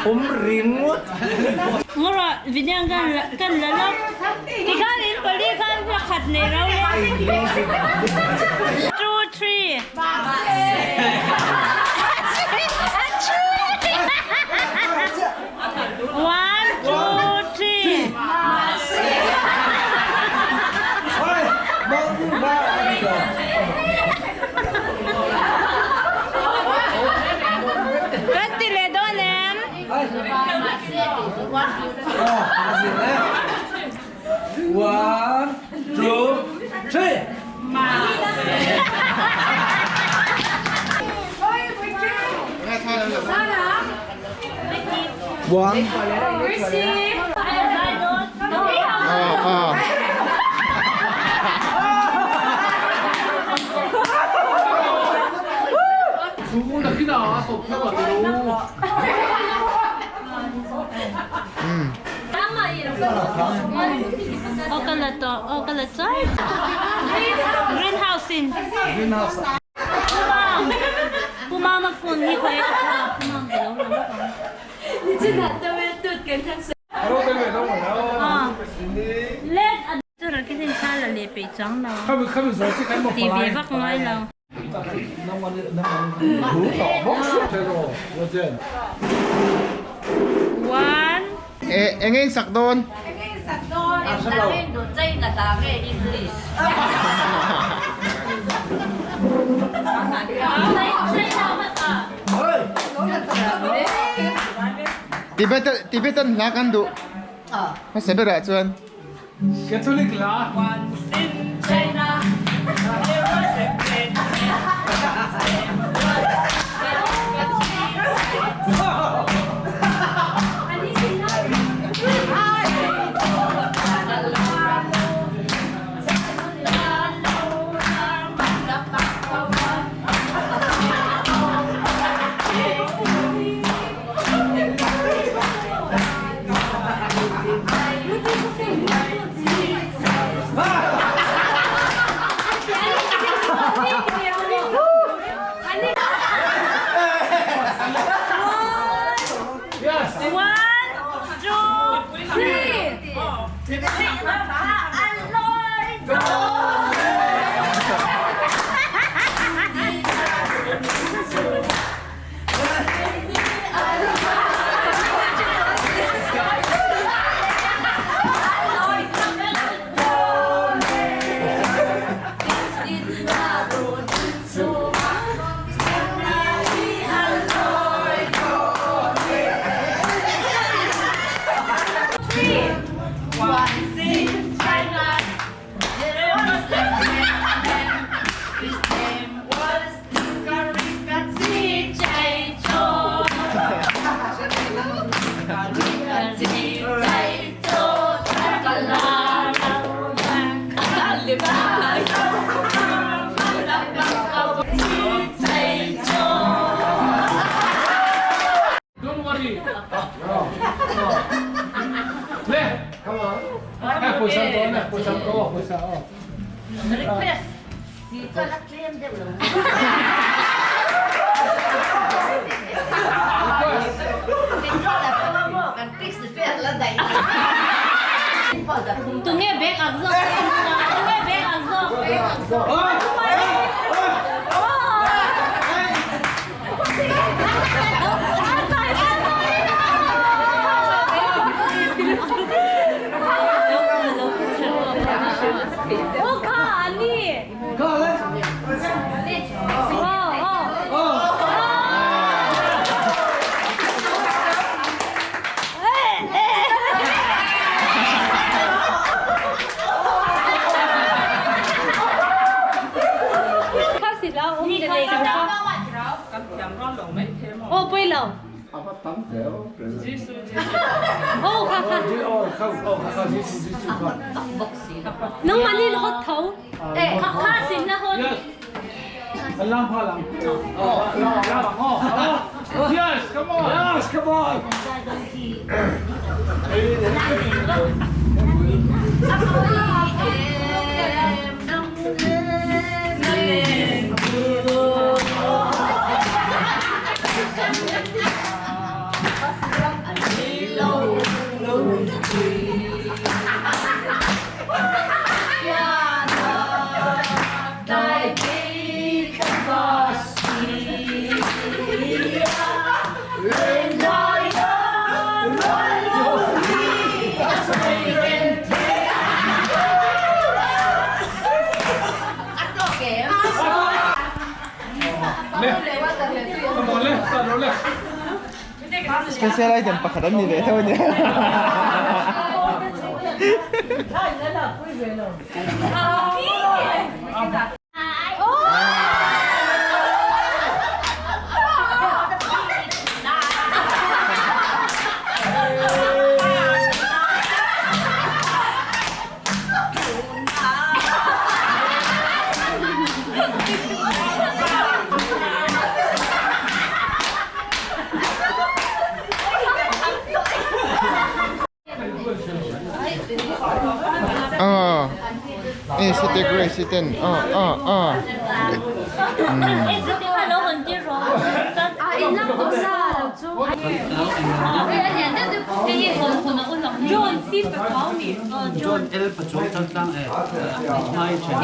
ผมริงมุด ngora vinyang kan lalak tikan in pali kan khat ne raw 2 3 1 2 3 Ganti le donem. One, two, three. One. 두분 다 키나 와서 표가 들어오고. Okalato. Greenhouse in. Greenhouse. Pumama phone ni ko ay pumama daw. 바로 되면 너무 나와. Let adra kisin sala le pe chang na. 하면서 어떻게 한번 TV bak ngai law. One. Engin sakdon. Tibetan nakandu. Masih berat cuan. Catholic lah. Tunggu beg agzok. Tunggu beg agzok. Oh, Kani. Oh, bây lâu. Oh, nóng mà đi là hot thấu. Khá xịn là hot. Alam palang. Yes, come on. Yes, come on. Left. Come on, left. Start on left. Special item pa kadan ni Beto niya. Oh. Sit agree, sit in. Oh. 哎，这边看楼很低柔，John si per Tommy. John El Patrol tentang Mai Chen.